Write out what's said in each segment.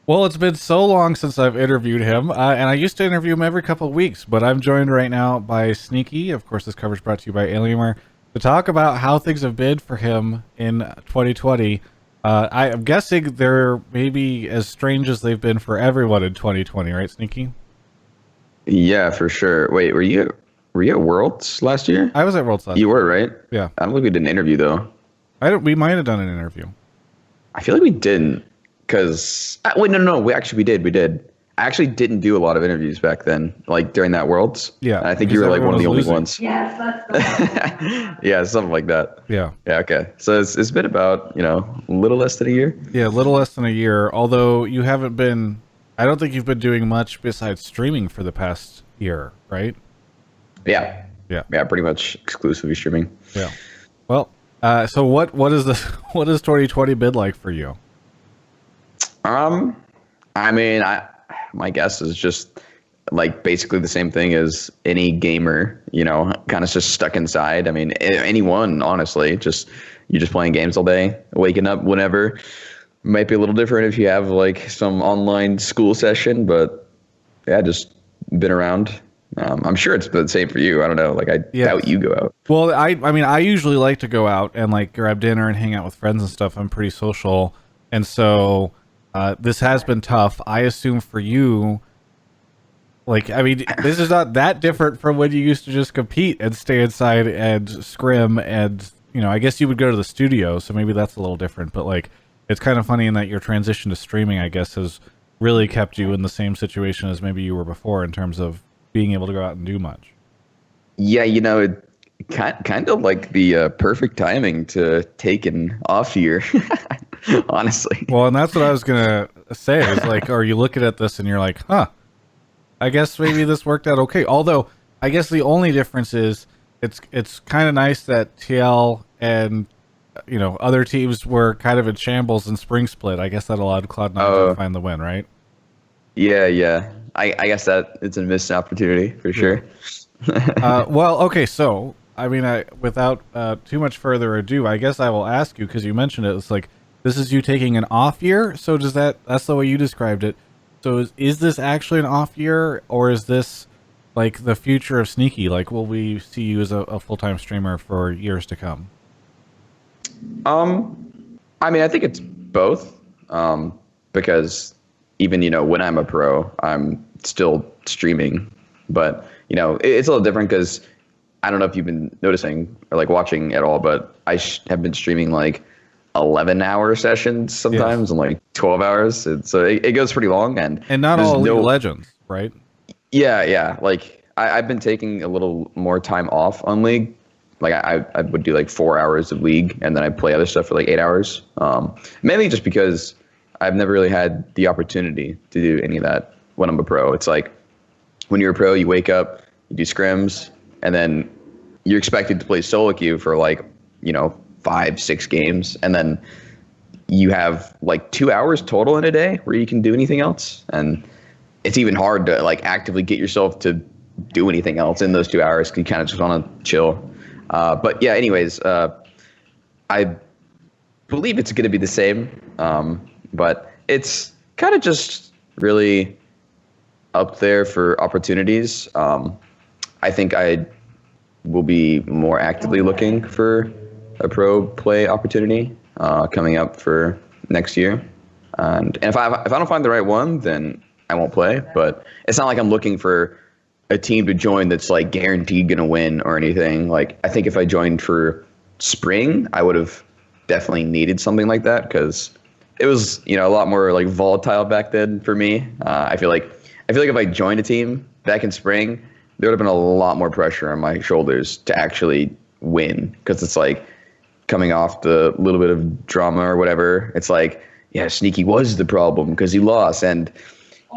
Well, it's been so long since I've interviewed him, and I used to interview him every couple of weeks, but I'm joined right now by Sneaky. Of course, this coverage brought to you by Alienware to talk about how things have been for him in 2020. I'm guessing they're maybe as strange as they've been for everyone in 2020, right, Sneaky? Yeah, for sure. Wait, were you at Worlds last year? I was at World's last You year. were, right? Yeah. I don't think we did an interview though. We might have done an interview. I feel like we didn't, because wait, no, we did. I actually didn't do a lot of interviews back then, like during that Worlds. Yeah, And I think because you were like one of the everyone only was ones. Yes, that's the one. Yeah, something like that. Yeah. Yeah, okay. So it's been about, a little less than a year. Yeah, a little less than a year, although you haven't been, I don't think you've been doing much besides streaming for the past year, right? Yeah. Yeah. Yeah, pretty much exclusively streaming. Yeah. Well, so what is what has 2020 been like for you? I mean, my guess is just like basically the same thing as any gamer, kind of just stuck inside. I mean, anyone, honestly, you're just playing games all day, waking up whenever. Might be a little different if you have like some online school session, but yeah, just been around. I'm sure it's the same for you. I don't know. Like, I doubt you go out. Well, I mean, I usually like to go out and like grab dinner and hang out with friends and stuff. I'm pretty social. And so this has been tough. I assume for you, like, I mean, this is not that different from when you used to just compete and stay inside and scrim. And, I guess you would go to the studio. So maybe that's a little different. But like, it's kind of funny in that your transition to streaming, I guess, has really kept you in the same situation as maybe you were before in terms of being able to go out and do much. Yeah, it kind of like the perfect timing to take an off year, honestly. Well, and that's what I was gonna say. Is like, are you looking at this and you're like, huh? I guess maybe this worked out okay. Although, I guess the only difference is it's kind of nice that TL and other teams were kind of in shambles in Spring Split. I guess that allowed Cloud9 to find the win, right? Yeah. I guess that it's a missed opportunity for sure. Well, okay, so I mean, without too much further ado, I guess I will ask you because you mentioned it. It's like this is you taking an off year. So that's the way you described it. So is this actually an off year, or is this like the future of Sneaky? Like, will we see you as a full-time streamer for years to come? I mean, I think it's both. Because even when I'm a pro, I'm still streaming, but it's a little different because I don't know if you've been noticing or like watching at all, but I have been streaming like 11-hour sessions sometimes and like 12 hours. So it goes pretty long, and not all League of Legends, right? Yeah. Like I've been taking a little more time off on League. Like I would do like 4 hours of League, and then I'd play other stuff for like 8 hours. Mainly just because I've never really had the opportunity to do any of that when I'm a pro. It's like when you're a pro, you wake up, you do scrims, and then you're expected to play solo queue for like, 5-6 games. And then you have like 2 hours total in a day where you can do anything else. And it's even hard to like actively get yourself to do anything else in those 2 hours. You kind of just want to chill. But yeah, anyways, I believe it's going to be the same. But it's kind of just really up there for opportunities. I think I will be more actively looking for a pro play opportunity coming up for next year. And if I don't find the right one, then I won't play. But it's not like I'm looking for a team to join that's like guaranteed going to win or anything. Like, I think if I joined for spring, I would have definitely needed something like that because it was, a lot more like volatile back then for me. I feel like if I joined a team back in spring, there would have been a lot more pressure on my shoulders to actually win, because it's like coming off the little bit of drama or whatever. It's like, yeah, Sneaky was the problem because he lost, and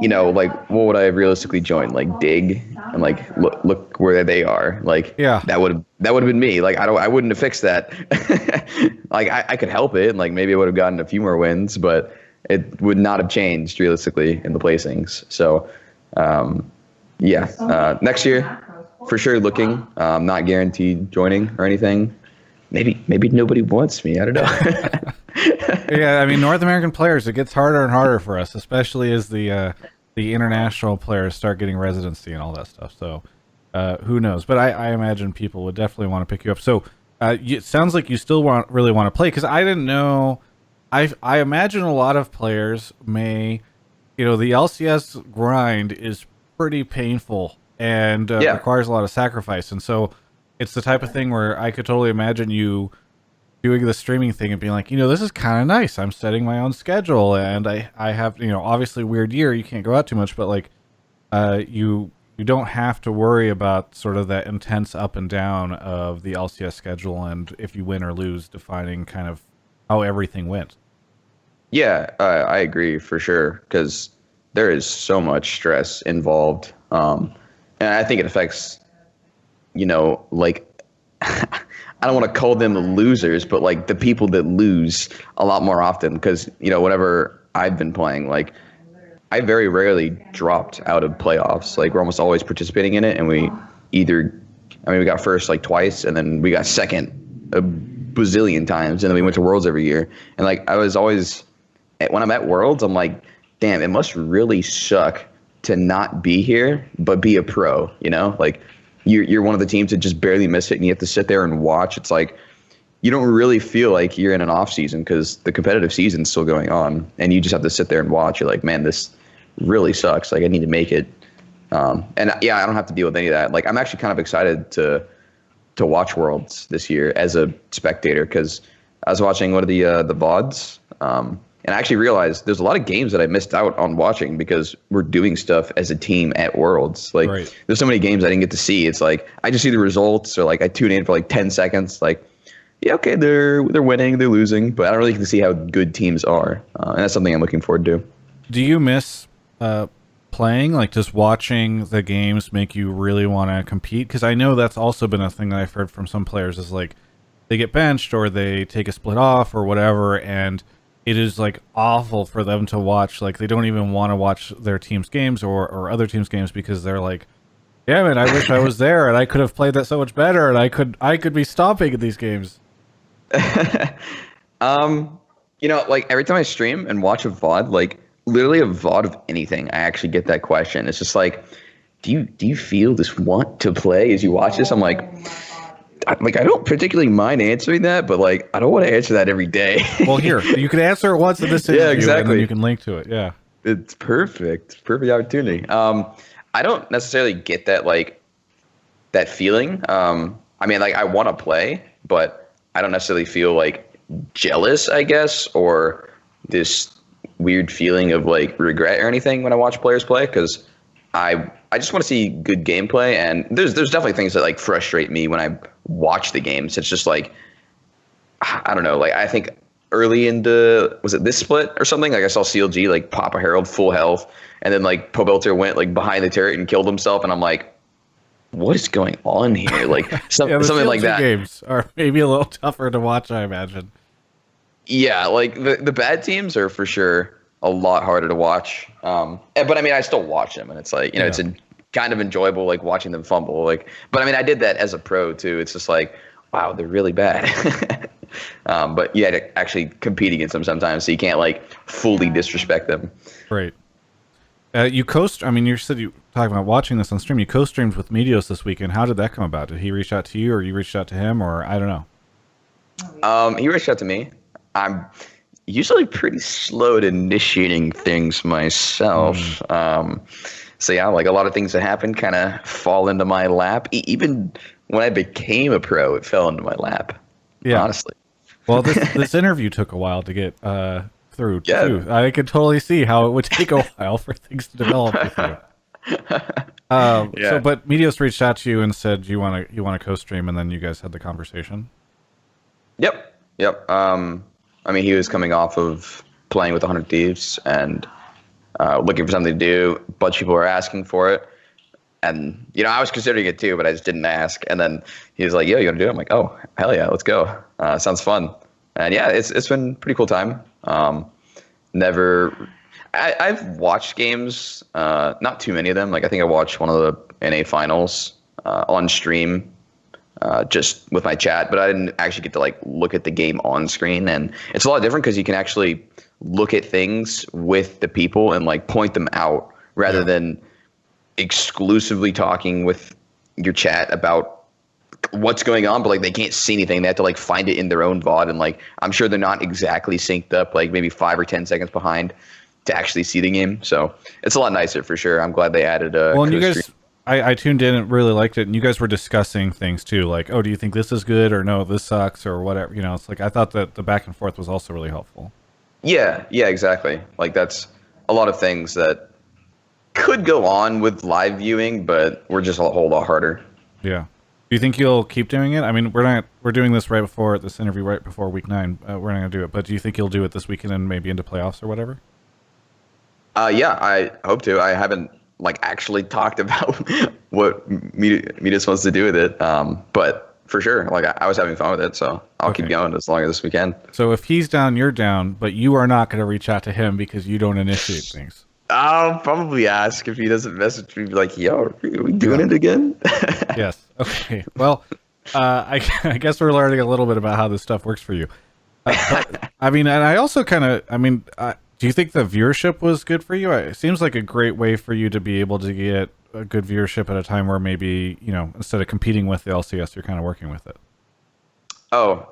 like, what would I have realistically joined? Like Dig, and like look where they are. Like, yeah, that would have been me. Like, I wouldn't have fixed that. Like, I could help it, and like maybe I would have gotten a few more wins, but it would not have changed realistically in the placings. So, next year for sure looking. Not guaranteed joining or anything. Maybe nobody wants me. I don't know. Yeah, I mean, North American players, it gets harder and harder for us, especially as the international players start getting residency and all that stuff. So who knows? But I imagine people would definitely want to pick you up. So it sounds like you still really want to play, because I didn't know. I imagine a lot of players may, the LCS grind is pretty painful and requires a lot of sacrifice, and so it's the type of thing where I could totally imagine you doing the streaming thing and being like, this is kind of nice. I'm setting my own schedule, and I have, obviously weird year, you can't go out too much, but like, you don't have to worry about sort of that intense up and down of the LCS schedule, and if you win or lose, defining kind of how everything went. Yeah, I agree for sure, because there is so much stress involved, and I think it affects, like. I don't want to call them losers, but like the people that lose a lot more often, because whenever I've been playing, like I very rarely dropped out of playoffs. Like we're almost always participating in it, and we got first like twice, and then we got second a bazillion times, and then we went to Worlds every year. And like I was always, when I'm at Worlds, I'm like, damn, it must really suck to not be here but be a pro. Like. You're one of the teams that just barely miss it, and you have to sit there and watch. It's like you don't really feel like you're in an off season, because the competitive season's still going on, and you just have to sit there and watch. You're like, man, this really sucks. Like I need to make it. And yeah, I don't have to deal with any of that. Like I'm actually kind of excited to watch Worlds this year as a spectator, because I was watching one of the VODs. And I actually realized there's a lot of games that I missed out on watching because we're doing stuff as a team at Worlds. Like, There's so many games I didn't get to see. It's like I just see the results, or like I tune in for like 10 seconds. Like, yeah, okay, they're winning, they're losing, but I don't really get to see how good teams are, and that's something I'm looking forward to. Do you miss playing? Like, just watching the games make you really want to compete? Because I know that's also been a thing that I've heard from some players, is like they get benched or they take a split off or whatever, and it is like awful for them to watch. Like they don't even want to watch their team's games or other teams' games, because they're like, damn it, I wish I was there and I could have played that so much better, and I could be stomping in these games. Like every time I stream and watch a VOD, like literally a VOD of anything, I actually get that question. It's just like, do you feel this want to play as you watch this? I'm like, I don't particularly mind answering that, but like I don't want to answer that every day. Well, here, you can answer it once in this interview, yeah, exactly. And then you can link to it. Yeah, it's perfect opportunity. I don't necessarily get that that feeling. I mean, like I want to play, but I don't necessarily feel like jealous, I guess, or this weird feeling of like regret or anything when I watch players play, because I just want to see good gameplay, and there's definitely things that like frustrate me when I watch the games. It's just like, I don't know, like I think early into, was it this split or something? Like I saw CLG like pop a Herald full health, and then like Pobelter went like behind the turret and killed himself, and I'm like, what is going on here? Like something like that. Games are maybe a little tougher to watch, I imagine. Yeah, like the bad teams are for sure a lot harder to watch. But I mean, I still watch them, and it's like, it's a kind of enjoyable, like watching them fumble. Like, but I mean, I did that as a pro too. It's just like, wow, they're really bad. But you had to actually compete against them sometimes, so you can't like fully disrespect them. Right. I mean, you said you talking about watching this on stream. You co-streamed with Meteos this weekend. How did that come about? Did he reach out to you, or you reached out to him, or I don't know? He reached out to me. I'm usually pretty slow at initiating things myself. So yeah, like a lot of things that happen kind of fall into my lap. Even when I became a pro, it fell into my lap. Yeah, honestly. Well, this interview took a while to get through. Yeah, too. I could totally see how it would take a while for things to develop with you. So, but Meteos reached out to you and said you want to co-stream, and then you guys had the conversation. Yep. I mean, he was coming off of playing with 100 Thieves and looking for something to do. A bunch of people were asking for it. And, I was considering it too, but I just didn't ask. And then he was like, yo, you want to do it? I'm like, oh, hell yeah, let's go. Sounds fun. And yeah, it's been a pretty cool time. I've watched games, not too many of them. Like I think I watched one of the NA finals on stream. just with my chat, but I didn't actually get to like look at the game on screen. And it's a lot different because you can actually look at things with the people and like point them out rather than exclusively talking with your chat about what's going on, but like they can't see anything. They have to like find it in their own VOD, and like I'm sure they're not exactly synced up, like maybe 5 or 10 seconds behind to actually see the game. So it's a lot nicer for sure. I'm glad they added well, and you guys, I tuned in and really liked it, and you guys were discussing things too, like, oh, do you think this is good, or no, this sucks, or whatever. You know, it's like I thought that the back and forth was also really helpful. Yeah, exactly. Like that's a lot of things that could go on with live viewing, but we're just a whole lot harder. Yeah. Do you think you'll keep doing it? I mean, we're doing this right before this interview, right before week 9. We're not going to do it, but do you think you'll do it this weekend and maybe into playoffs or whatever? Yeah, I hope to. I haven't like actually talked about what Midas wants to do with it, but for sure, like I was having fun with it, so I'll keep going as long as this weekend. So if he's down, you're down, but you are not going to reach out to him because you don't initiate things. I'll probably ask if he doesn't message me, be like, yo, are we doing it again? Yes. Okay. Well, I guess we're learning a little bit about how this stuff works for you. But, I mean, and I also kind of, do you think the viewership was good for you? It seems like a great way for you to be able to get a good viewership at a time where maybe, you know, instead of competing with the LCS, you're kind of working with it. Oh,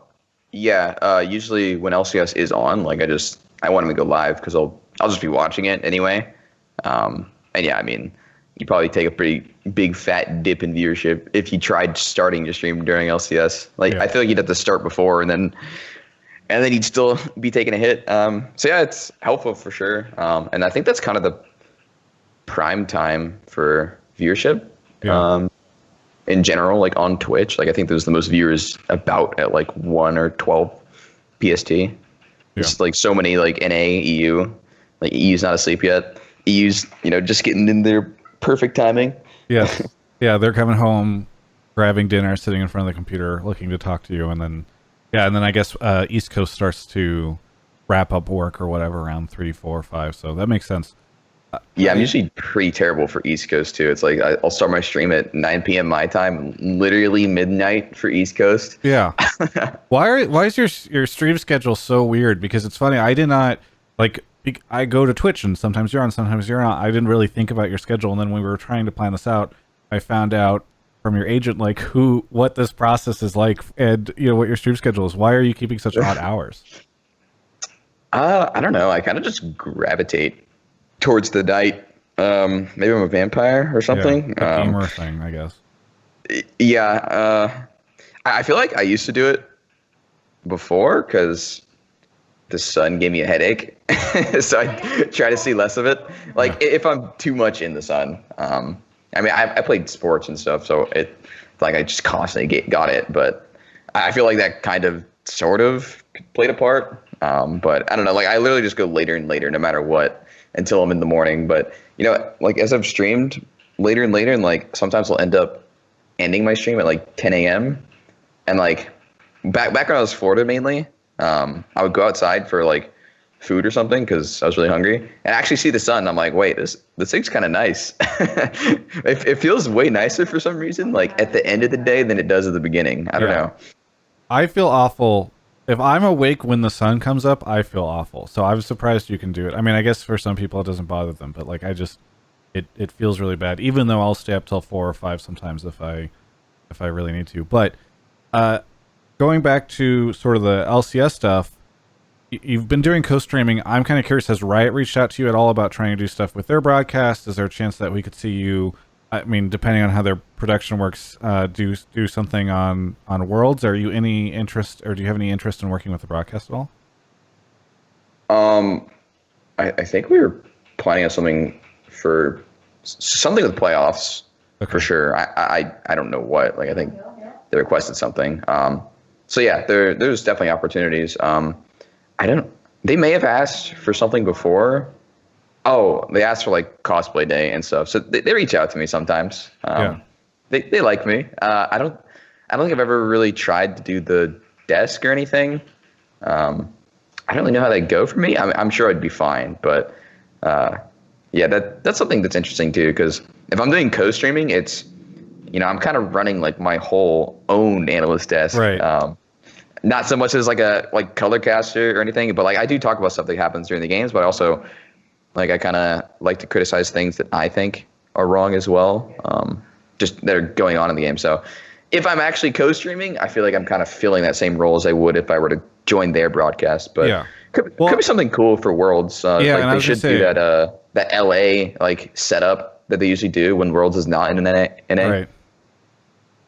yeah. Usually when LCS is on, like I want him to go live because I'll just be watching it anyway. And yeah, I mean, you probably take a pretty big fat dip in viewership if you tried starting your stream during LCS. Like I feel like you'd have to start before and then you'd still be taking a hit. So yeah, it's helpful for sure. And I think that's kind of the prime time for viewership. In general, like on Twitch, like I think there's the most viewers about at like 1 or 12 PST. There's like so many like NA, EU. Like EU's not asleep yet. EU's, you know, just getting in their perfect timing. Yes. Yeah, they're coming home, grabbing dinner, sitting in front of the computer, looking to talk to you, and then I guess East Coast starts to wrap up work or whatever around 3, 4, 5. So that makes sense. Yeah, I'm usually pretty terrible for East Coast too. It's like I'll start my stream at 9 p.m. my time, literally midnight for East Coast. Yeah. Why is your stream schedule so weird? Because it's funny, I did not like. I go to Twitch and sometimes you're on, sometimes you're not. I didn't really think about your schedule, and then when we were trying to plan this out, I found out from your agent like what this process is like, and you know what your stream schedule is. Why are you keeping such odd hours? I don't know. I kind of just gravitate towards the night. Maybe I'm a vampire or something. Yeah, a gamer thing, I guess. Yeah. I feel like I used to do it before because the sun gave me a headache. So I try to see less of it. Like if I'm too much in the sun. I mean, I played sports and stuff, so it's like I just constantly got it. But I feel like that kind of sort of played a part. But I don't know. Like I literally just go later and later, no matter what, until I'm in the morning. But you know, like as I've streamed later and later, and like sometimes I'll end up ending my stream at like 10 a.m. And like back when I was Florida mainly, I would go outside for like food or something because I was really hungry and actually see the sun. I'm like, wait, this thing's kind of nice. It feels way nicer for some reason, like at the end of the day than it does at the beginning. I don't know. I feel awful. If I'm awake when the sun comes up, I feel awful. So I was surprised you can do it. I mean, I guess for some people it doesn't bother them, but like it feels really bad, even though I'll stay up till 4 or 5 sometimes if I really need to. But going back to sort of the LCS stuff, you've been doing co-streaming. I'm kind of curious, has Riot reached out to you at all about trying to do stuff with their broadcast? Is there a chance that we could see you, I mean, depending on how their production works, do something on Worlds? Are you any interest, or do you have any interest in working with the broadcast at all? I think we were planning on something for something with playoffs for sure. I don't know what. Like I think they requested something. So yeah, there's definitely opportunities. They may have asked for something before. Oh, they asked for like cosplay day and stuff. So they reach out to me sometimes. They like me. I don't think I've ever really tried to do the desk or anything. I don't really know how they go for me. I'm sure I'd be fine, but yeah, that's something that's interesting too. Because if I'm doing co-streaming, it's I'm kind of running like my whole own analyst desk. Right. Not so much as like a color caster or anything, but like I do talk about stuff that happens during the games, but also like I kind of like to criticize things that I think are wrong as well, just that are going on in the game. So if I'm actually co-streaming, I feel like I'm kind of filling that same role as I would if I were to join their broadcast. But Yeah. could be something cool for Worlds. Yeah, and like I they was should gonna do say- that LA like setup that they usually do when Worlds is not in an NA. Right.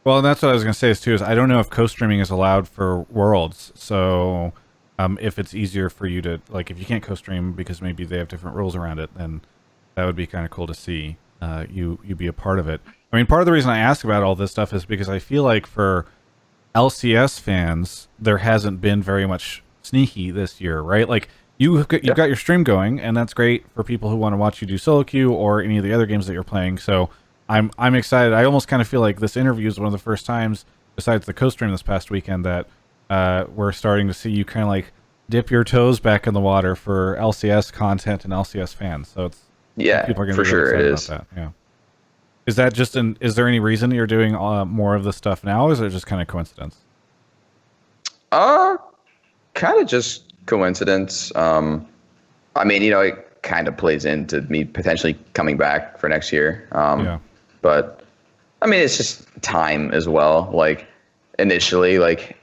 Well, and that's what I was going to say is I don't know if co-streaming is allowed for Worlds. So if it's easier for you to, like, if you can't co-stream because maybe they have different rules around it, then that would be kind of cool to see you be a part of it. I mean, part of the reason I ask about all this stuff is because I feel like for LCS fans, there hasn't been very much sneaky this year, right? Like, you've got your stream going, and that's great for people who want to watch you do solo queue or any of the other games that you're playing. So I'm excited. I almost kind of feel like this interview is one of the first times, besides the co-stream this past weekend, that we're starting to see you kind of like dip your toes back in the water for LCS content and LCS fans. So it's people are going to be really excited about that. Yeah. Is that just is there any reason that you're doing more of this stuff now, or is it just kind of coincidence? Kind of just coincidence. I mean, it kind of plays into me potentially coming back for next year. But I mean, it's just time as well. Like initially, like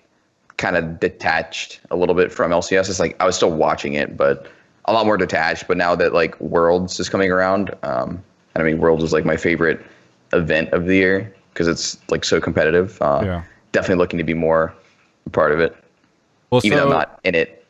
kind of detached a little bit from LCS. It's like I was still watching it, but a lot more detached. But now that like Worlds is coming around, and I mean, Worlds is like my favorite event of the year because it's like so competitive. Definitely looking to be more a part of it, even though I'm not in it.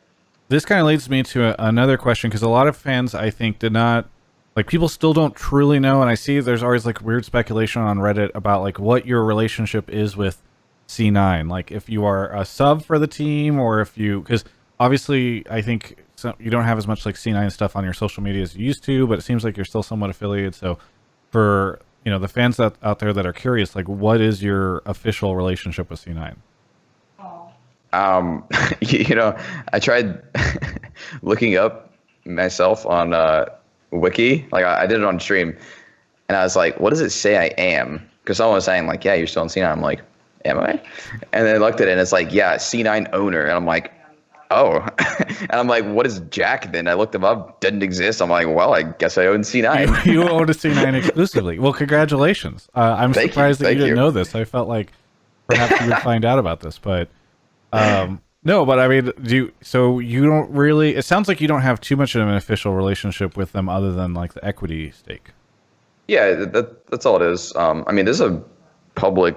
This kind of leads me to another question, because a lot of fans, I think, did not, like, people still don't truly know, and I see there's always like weird speculation on Reddit about like what your relationship is with C9, like if you are a sub for the team, or if you, because obviously I think you don't have as much like C9 stuff on your social media as you used to, but it seems like you're still somewhat affiliated. So for the fans out there that are curious, like, what is your official relationship with C9? I tried looking up myself on Wiki. Like I did it on stream, and I was like, "What does it say I am?" Because someone was saying like, "Yeah, you're still on C9." I'm like, "Am I?" And then I looked at it, and it's like, "Yeah, C9 owner." And I'm like, "Oh," and I'm like, "What is Jack then?" I looked him up, didn't exist. I'm like, "Well, I guess I own C9." You own a C9 exclusively. Well, congratulations. I'm surprised that you didn't know this. I felt like perhaps you would find out about this, but. No, but I mean, so you don't really, it sounds like you don't have too much of an official relationship with them other than like the equity stake. Yeah, that's all it is. I mean, there's a public,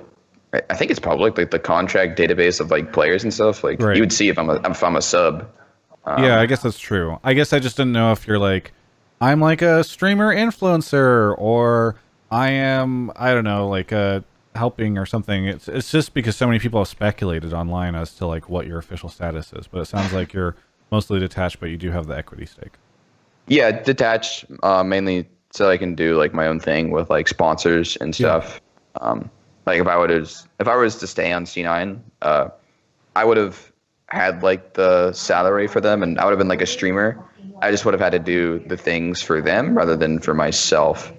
I think it's public, like the contract database of like players and stuff. Like you would see if I'm a sub. Yeah, I guess that's true. I guess I just didn't know if you're like, I'm like a streamer influencer, or I don't know, like a helping or something. It's just because so many people have speculated online as to like what your official status is, but it sounds like you're mostly detached, but you do have the equity stake. Yeah, detached, mainly so I can do like my own thing with like sponsors and stuff. Like if I was to stay on C9, I would have had like the salary for them, and I would have been like a streamer. I just would have had to do the things for them rather than for myself.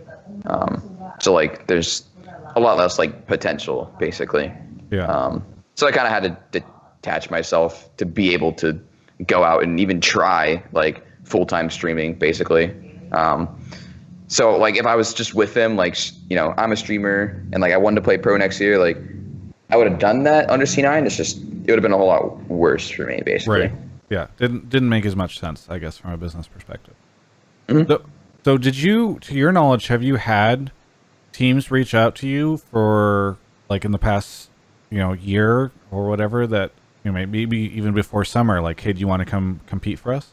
So like there's a lot less like potential, basically. Yeah. So I kind of had to detach myself to be able to go out and even try like full-time streaming, basically. So like if I was just with them, like, I'm a streamer and like I wanted to play pro next year, like I would have done that under C9. It's just, it would have been a whole lot worse for me, basically. Right. Yeah. Didn't make as much sense, I guess, from a business perspective. Mm-hmm. So did you, to your knowledge, have you had teams reach out to you for like in the past year or whatever, that maybe even before summer, like, hey, do you want to come compete for us?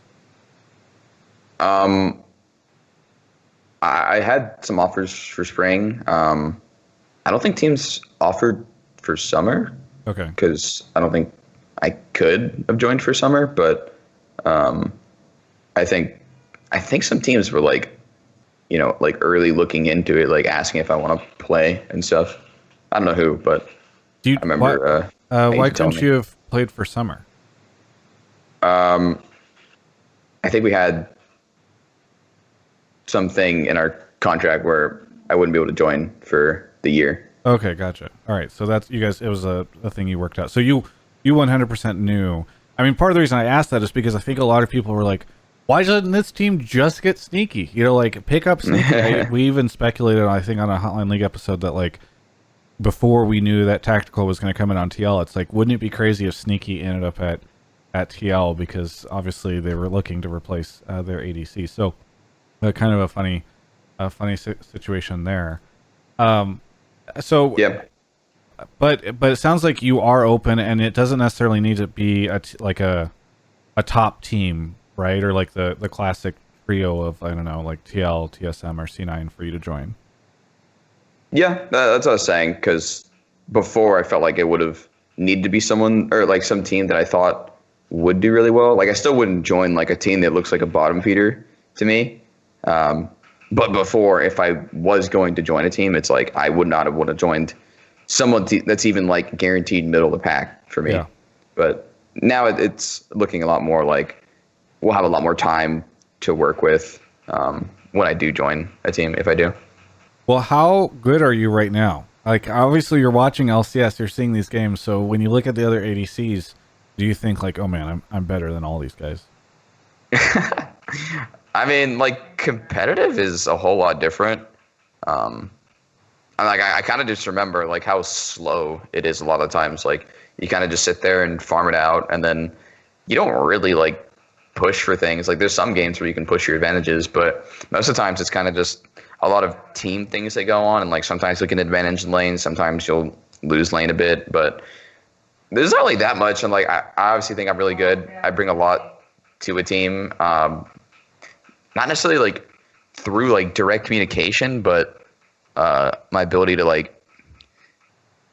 I had some offers for spring. I don't think teams offered for summer. Okay. Because I don't think I could have joined for summer, but I think some teams were like, like early looking into it, like asking if I want to play and stuff. I don't know who, but I remember. Why couldn't you have played for summer? I think we had something in our contract where I wouldn't be able to join for the year. Okay, gotcha. All right, so that's you guys. It was a thing you worked out. So you 100% knew. I mean, part of the reason I asked that is because I think a lot of people were like, "Why doesn't this team just get sneaky? You know, like pick up sneaky." We even speculated, I think, on a Hotline League episode that like before we knew that Tactical was going to come in on TL, it's like, wouldn't it be crazy if Sneaky ended up at TL because obviously they were looking to replace their ADC. So kind of a funny situation there. So Yeah. but it sounds like you are open, and it doesn't necessarily need to be like a top team, right? Or like the classic trio of, I don't know, like TL, TSM, or C9 for you to join. Yeah, that's what I was saying. Because before I felt like it would have needed to be someone or like some team that I thought would do really well. Like I still wouldn't join like a team that looks like a bottom feeder to me. But before, if I was going to join a team, it's like I would not have would have joined someone that's even like guaranteed middle of the pack for me. Yeah. But now it's looking a lot more like we'll have a lot more time to work with when I do join a team, if I do. Well, how good are you right now? Like, obviously, you're watching LCS, you're seeing these games. So when you look at the other ADCs, do you think like, oh man, I'm better than all these guys? I mean, like competitive is a whole lot different. I kind of just remember like how slow it is a lot of times. Like you kind of just sit there and farm it out, and then you don't really like push for things. Like there's some games where you can push your advantages, but most of the times it's kind of just a lot of team things that go on, and like sometimes you get an advantage in lane, sometimes you'll lose lane a bit, but there's not really that much. And like I obviously think I'm really good. I bring a lot to a team. Not necessarily like through like direct communication, but my ability to like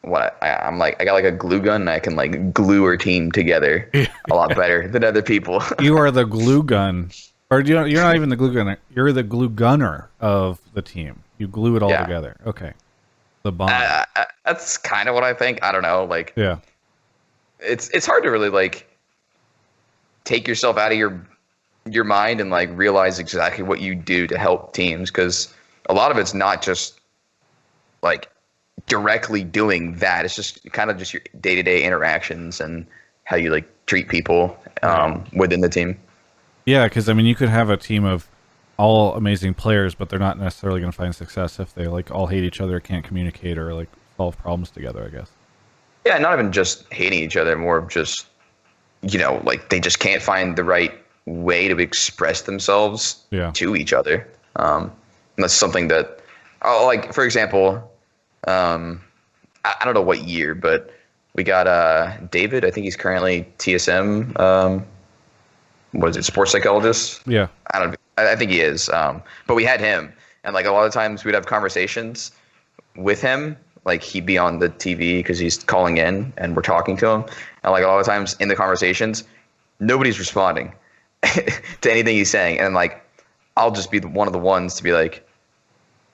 I'm like I got like a glue gun and I can like glue our team together a lot better than other people. You are the glue gun, or you're not even the glue gunner. You're the glue gunner of the team. You glue it all together. Okay, the bond. That's kind of what I think. I don't know. Like yeah, it's hard to really like take yourself out of your mind and like realize exactly what you do to help teams, because a lot of it's not just like directly doing that. It's just kind of just your day-to-day interactions and how you like treat people within the team. Yeah, because I mean, you could have a team of all amazing players, but they're not necessarily going to find success if they like all hate each other, can't communicate, or like solve problems together, I guess. Yeah, not even just hating each other, more of just, you know, like they just can't find the right way to express themselves to each other. And that's something that, like, for example, I don't know what year, but we got David. I think he's currently TSM. What is it, sports psychologist? Yeah. I think he is. But we had him, and like a lot of times we'd have conversations with him. Like he'd be on the TV because he's calling in, and we're talking to him. And like a lot of times in the conversations, nobody's responding to anything he's saying, and like I'll just be one of the ones to be like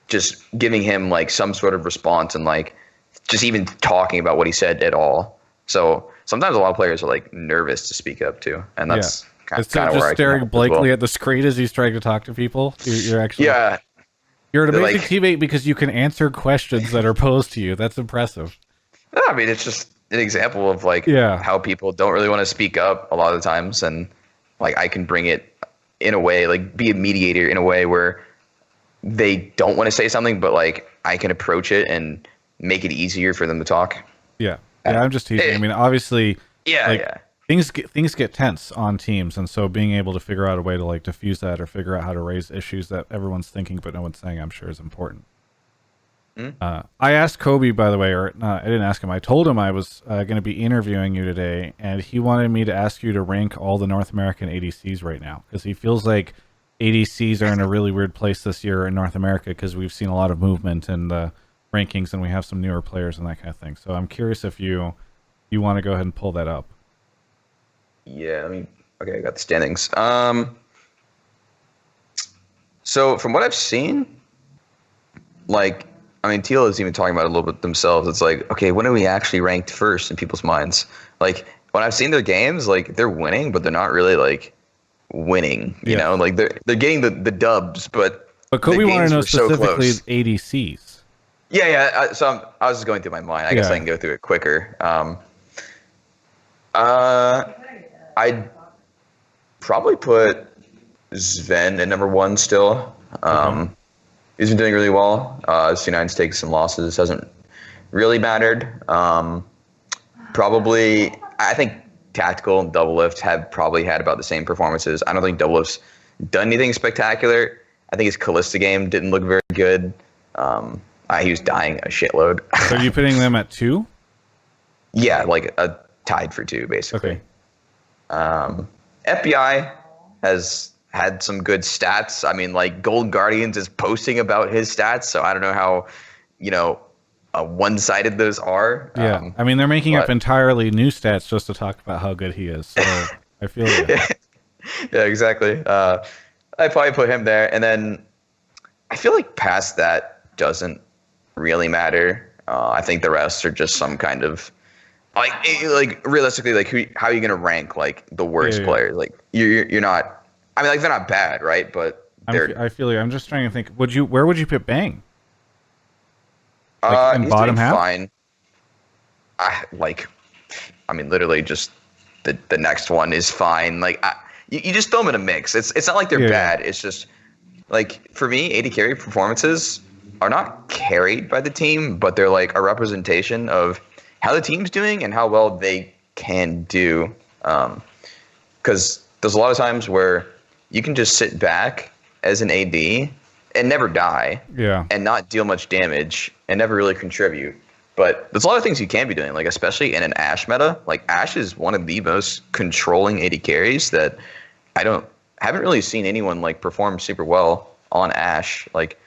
just giving him like some sort of response and like just even talking about what he said at all. So sometimes a lot of players are like nervous to speak up to, and that's kind of just where staring blankly at the screen as he's trying to talk to people. You're actually you're an amazing teammate because you can answer questions that are posed to you. That's impressive. I mean, it's just an example of like how people don't really want to speak up a lot of the times, and like I can bring it in a way, like be a mediator in a way where they don't want to say something, but like I can approach it and make it easier for them to talk. Yeah, I'm just teasing. I mean, obviously, things get tense on teams, and so being able to figure out a way to like diffuse that or figure out how to raise issues that everyone's thinking but no one's saying, I'm sure is important. I asked Kobe, by the way, or I didn't ask him. I told him I was going to be interviewing you today, and he wanted me to ask you to rank all the North American ADCs right now, because he feels like ADCs are in a really weird place this year in North America because we've seen a lot of movement in the rankings, and we have some newer players and that kind of thing. So I'm curious if you want to go ahead and pull that up. Yeah, okay, I got the standings. So from what I've seen, like, I mean, Teal is even talking about it a little bit themselves. It's like, okay, when are we actually ranked first in people's minds? Like, when I've seen their games, like, they're winning, but they're not really, like, winning. You know? Like, they're getting the dubs, but Kobe wanted to know specifically ADCs. Yeah. I was just going through my mind. I guess I can go through it quicker. I'd probably put Sven at number one still. Okay. He's been doing really well. C9's taken some losses. Hasn't really mattered. Probably, I think Tactical and Double Lift have probably had about the same performances. I don't think Double Lift's done anything spectacular. I think his Callista game didn't look very good. He was dying a shitload. So are you putting them at 2? Yeah, like a tied for 2, basically. Okay. FBI has had some good stats. I mean, like Gold Guardians is posting about his stats, so I don't know how, one-sided those are. Yeah, I mean, they're making up entirely new stats just to talk about how good he is. So I feel you. Yeah, exactly. I'd probably put him there, and then I feel like past that doesn't really matter. I think the rest are just some kind of like realistically, like how are you gonna rank like the worst players? Like you're not. I mean, like they're not bad, right? But I feel you. I'm just trying to think. Where would you put Bang? Like in he's bottom doing half? fine. I mean, literally just the next one is fine. Like you just throw them in a mix. It's not like they're bad. It's just like for me, AD carry performances are not carried by the team, but they're like a representation of how the team's doing and how well they can do. Because there's a lot of times where you can just sit back as an AD and never die, and not deal much damage and never really contribute. But there's a lot of things you can be doing, like especially in an Ashe meta. Like Ashe is one of the most controlling AD carries that haven't really seen anyone like perform super well on Ashe. Like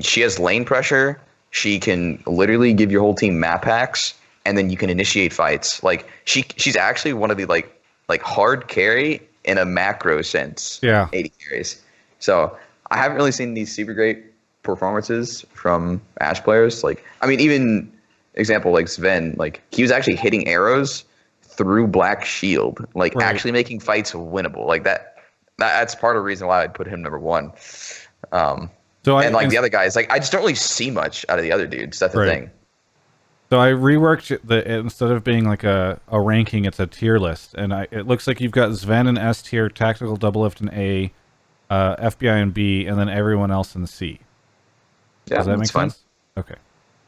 she has lane pressure. She can literally give your whole team map hacks, and then you can initiate fights. Like she's actually one of the like hard carry in a macro sense. Yeah. AD carries. So I haven't really seen these super great performances from Ashe players. Like I mean, even example like Sven, like he was actually hitting arrows through Black Shield, like actually making fights winnable. Like that's part of the reason why I'd put him number one. The other guys, like I just don't really see much out of the other dudes. That's the thing. So I reworked instead of being like a ranking, it's a tier list, and it looks like you've got Sven in S tier, Tactical Double Lift in A, FBI in B, and then everyone else in C. Yeah, does that make sense? Okay.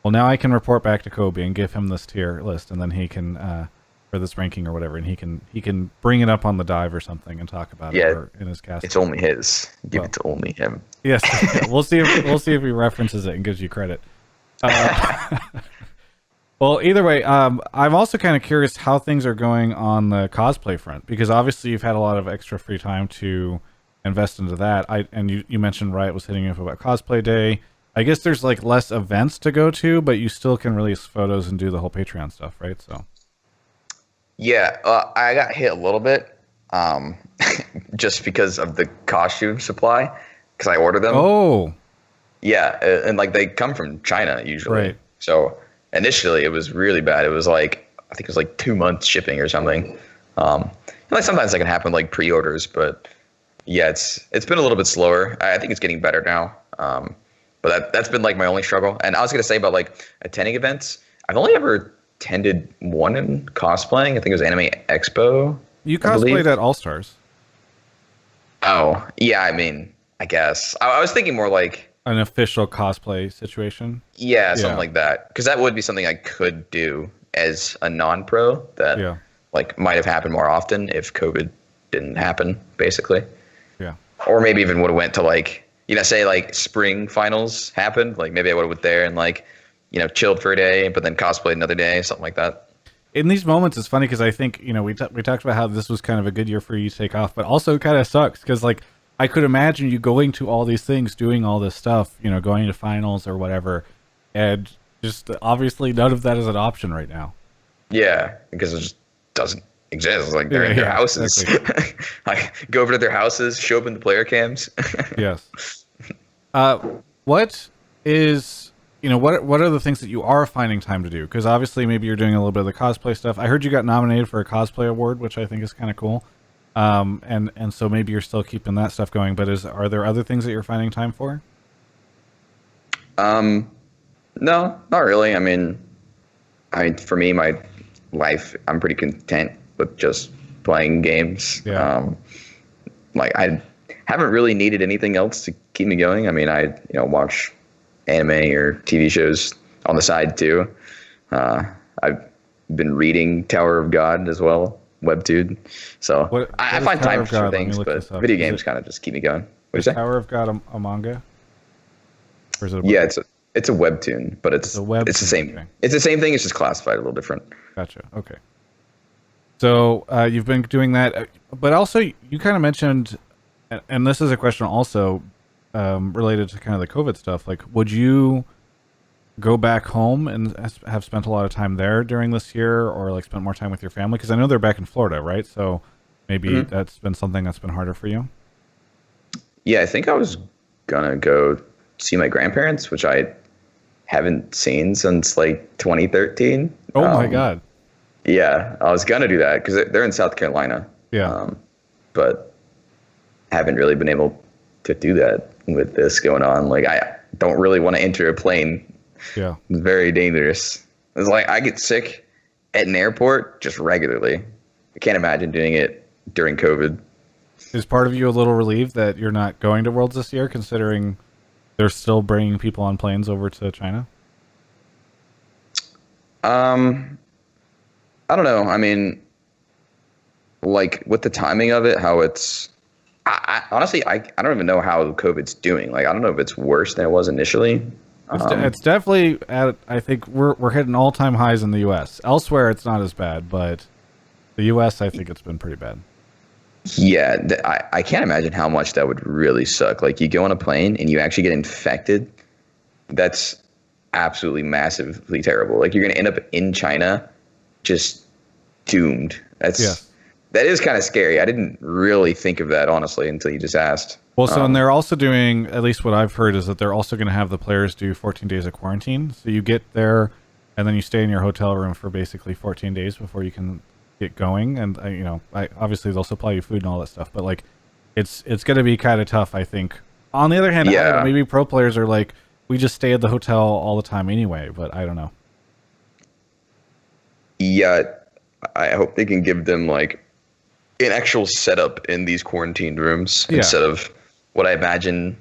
Well, now I can report back to Kobe and give him this tier list, and then he can, or this ranking or whatever, and he can bring it up on the dive or something and talk about it or in his cast. It's only his. Give it to only him. Yes. We'll see if he references it and gives you credit. Well, either way, I'm also kind of curious how things are going on the cosplay front, because obviously you've had a lot of extra free time to invest into that. And you mentioned Riot was hitting you up about cosplay day. I guess there's like less events to go to, but you still can release photos and do the whole Patreon stuff, right? So. Yeah, I got hit a little bit, just because of the costume supply, because I ordered them. Oh. Yeah, and like they come from China usually. Right. So initially it was really bad. It was like I think it was like 2 months shipping or something. Like sometimes that can happen like pre-orders, but yeah, it's been a little bit slower. I think it's getting better now. But that's been like my only struggle. And I was gonna say about like attending events. I've only ever attended one in cosplaying. I think it was Anime Expo. You cosplayed at All Stars. Oh yeah, I mean, I guess I was thinking more like an official cosplay situation. Yeah, something like that. Because that would be something I could do as a non-pro that like might have happened more often if COVID didn't happen, basically. Yeah. Or maybe even would have went to like, say like spring finals happened. Like maybe I would have went there and like, chilled for a day, but then cosplayed another day, something like that. In these moments, it's funny because I think, we talked about how this was kind of a good year for you to take off, but also it kind of sucks because like, I could imagine you going to all these things, doing all this stuff, going to finals or whatever, and just obviously none of that is an option right now. Yeah, because it just doesn't exist. Like they're in their houses. Exactly. Like go over to their houses, show up in the player cams. Yes. What is, what are the things that you are finding time to do? Because obviously maybe you're doing a little bit of the cosplay stuff. I heard you got nominated for a cosplay award, which I think is kind of cool. And so maybe you're still keeping that stuff going, but are there other things that you're finding time for? No, not really. I mean, for me, my life, I'm pretty content with just playing games. Yeah. Like I haven't really needed anything else to keep me going. I mean, I watch anime or TV shows on the side too. I've been reading Tower of God as well, webtoon. So I What is find Tower time of for God? Let me things, look this but up. video Is games it kind of just keep me going. What do you is say? Tower of God a manga? Or is it a book? Yeah, it's a webtoon, but It's a webtoon. it's the same. Okay. It's the same thing. It's just classified a little different. Gotcha. Okay. So you've been doing that, but also you kind of mentioned, and this is a question also related to kind of the COVID stuff. Like, would you go back home and have spent a lot of time there during this year, or like spent more time with your family? Because I know they're back in Florida, right? So maybe that's been something that's been harder for you. Yeah, I think I was gonna go see my grandparents, which I haven't seen since like 2013. Oh my God. Yeah, I was gonna do that because they're in South Carolina. Yeah. But haven't really been able to do that with this going on. Like I don't really want to enter a plane. Yeah. It's very dangerous. It's like I get sick at an airport just regularly. I can't imagine doing it during COVID. Is part of you a little relieved that you're not going to Worlds this year, considering they're still bringing people on planes over to China? I don't know. I mean, like with the timing of it, how it's. I honestly, I don't even know how COVID's doing. Like, I don't know if it's worse than it was initially. It's definitely at. I think we're hitting all-time highs in the U.S. Elsewhere, it's not as bad, but the U.S. I think it's been pretty bad. Yeah, I can't imagine how much that would really suck. Like, you go on a plane and you actually get infected. That's absolutely massively terrible. Like, you're going to end up in China just doomed. That is kind of scary. I didn't really think of that, honestly, until you just asked. Well, so and they're also doing, at least what I've heard, is that they're also going to have the players do 14 days of quarantine. So you get there, and then you stay in your hotel room for basically 14 days before you can get going. And obviously they'll supply you food and all that stuff. But like, it's going to be kind of tough, I think. On the other hand, I don't know, maybe pro players are like, we just stay at the hotel all the time anyway. But I don't know. Yeah, I hope they can give them like an actual setup in these quarantined rooms instead of what I imagine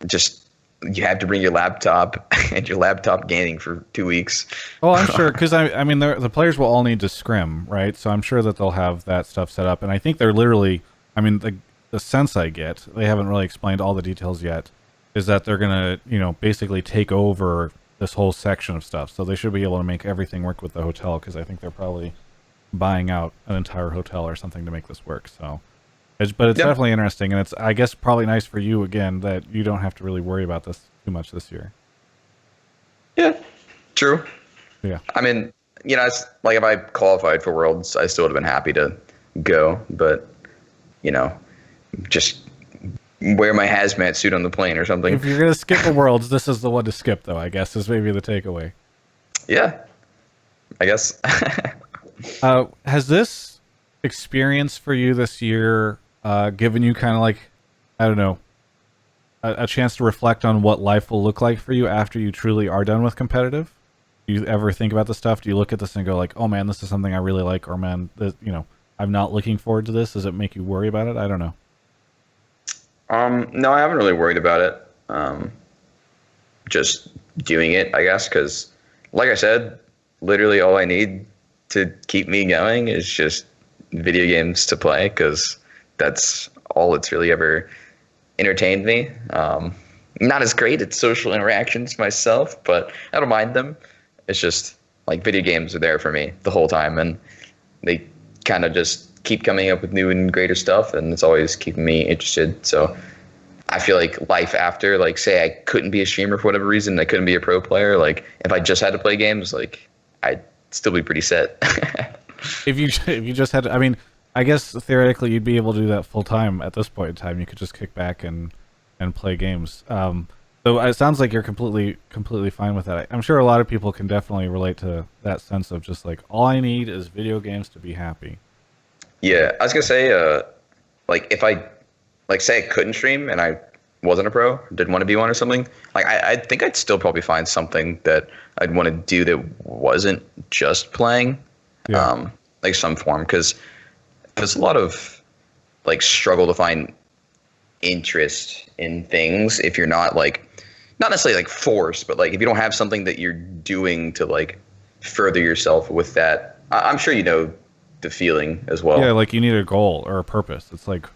just you have to bring your laptop and your laptop gaming for 2 weeks. Oh, I'm sure, because I mean the players will all need to scrim, right? So I'm sure that they'll have that stuff set up, and I think they're literally, I mean the sense I get, they haven't really explained all the details yet, is that they're gonna basically take over this whole section of stuff, so they should be able to make everything work with the hotel, because I think they're probably buying out an entire hotel or something to make this work. So but it's definitely interesting, and it's, I guess, probably nice for you again that you don't have to really worry about this too much this year. Yeah, true. Yeah, I mean, it's like if I qualified for Worlds, I still would have been happy to go, but just wear my hazmat suit on the plane or something. If you're gonna skip a Worlds, this is the one to skip, though, I guess, is maybe the takeaway. Yeah, I guess. Has this experience for you this year given you kind of like, I don't know, a chance to reflect on what life will look like for you after you truly are done with competitive? Do you ever think about this stuff? Do you look at this and go like, oh man, this is something I really like, or man, this, I'm not looking forward to this? Does it make you worry about it? I don't know. No, I haven't really worried about it. Just doing it, I guess, because like I said, literally all I need to keep me going is just video games to play, because that's all that's really ever entertained me. Not as great at social interactions myself, but I don't mind them. It's just like video games are there for me the whole time, and they kind of just keep coming up with new and greater stuff, and it's always keeping me interested. So I feel like life after, like, say I couldn't be a streamer for whatever reason, I couldn't be a pro player, like if I just had to play games, like I'd still be pretty set. If you just had to, I mean, I guess theoretically you'd be able to do that full time at this point in time. You could just kick back and play games. So it sounds like you're completely fine with that. I'm sure a lot of people can definitely relate to that sense of just like, all I need is video games to be happy. Yeah, I was gonna say, like if I, like say I couldn't stream and I wasn't a pro, didn't want to be one or something, like I think I'd still probably find something that I'd want to do that wasn't just playing, like some form, because there's a lot of like struggle to find interest in things if you're not like, not necessarily like forced, but like if you don't have something that you're doing to like further yourself with that. I'm sure you know the feeling as well. Yeah, like you need a goal or a purpose. It's like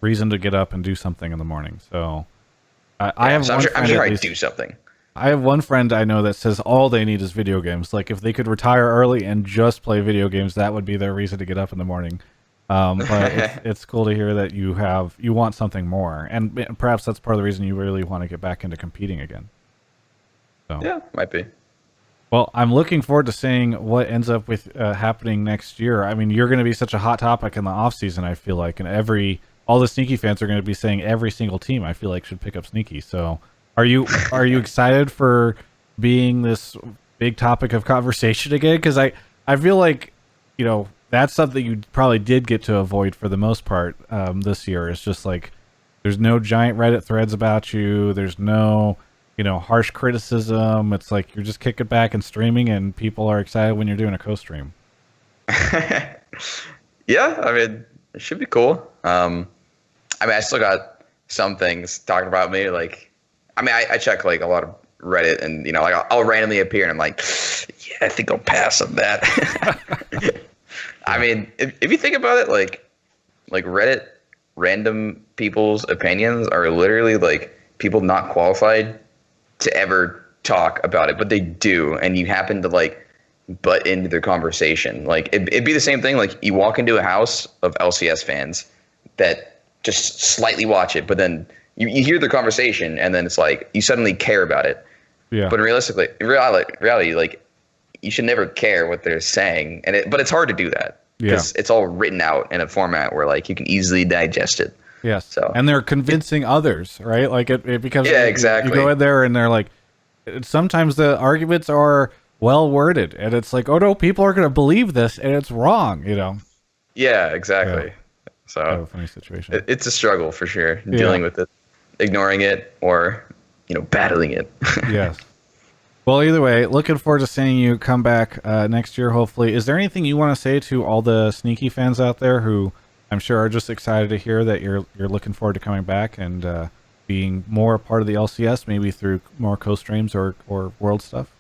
reason to get up and do something in the morning. So I have. So I'm sure I'd do something. I have one friend I know that says all they need is video games. Like if they could retire early and just play video games, that would be their reason to get up in the morning. But it's cool to hear that you want something more, and perhaps that's part of the reason you really want to get back into competing again. So yeah, might be. Well, I'm looking forward to seeing what ends up with happening next year. I mean, you're going to be such a hot topic in the off season, I feel like, and all the Sneaky fans are going to be saying every single team I feel like should pick up Sneaky. So, are you excited for being this big topic of conversation again? Because I feel like, you know, that's something you probably did get to avoid for the most part this year. It's just like there's no giant Reddit threads about you. There's no, you know, harsh criticism. It's like you're just kicking back and streaming, and people are excited when you're doing a co-stream. Yeah, I mean, it should be cool. I mean, I still got some things talking about me. Like, I mean, I check like a lot of Reddit, and you know, like I'll randomly appear, and I'm like, yeah, I think I'll pass on that. I mean, if you think about it, like Reddit, random people's opinions are literally like people not qualified to ever talk about it, but they do, and you happen to like butt into their conversation. Like it'd be the same thing. Like you walk into a house of LCS fans that just slightly watch it, but then you hear their conversation, and then it's like you suddenly care about it. Yeah. But in reality, like you should never care what they're saying, but it's hard to do that because it's all written out in a format where like you can easily digest it. Yes. So, and they're convincing others, right? Like it becomes, exactly. You go in there and they're like, sometimes the arguments are well worded, and it's like, oh no, people are going to believe this, and it's wrong, you know? Yeah, exactly. Yeah. So kind of a funny situation. It's a struggle for sure, dealing with it, ignoring it, or, you know, battling it. Yes. Well, either way, looking forward to seeing you come back next year, hopefully. Is there anything you want to say to all the Sneaky fans out there who I'm sure are just excited to hear that you're looking forward to coming back and being more a part of the LCS, maybe through more co-streams or world stuff?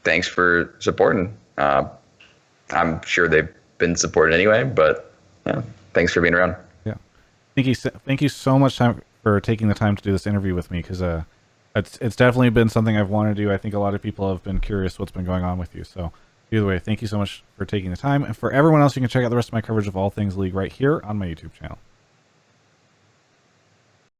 Thanks for supporting. I'm sure they've been supported anyway, but yeah, thanks for being around. Yeah. Thank you so much for taking the time to do this interview with me, because it's definitely been something I've wanted to do. I think a lot of people have been curious what's been going on with you. So either way, thank you so much for taking the time. And for everyone else, you can check out the rest of my coverage of all things League right here on my YouTube channel.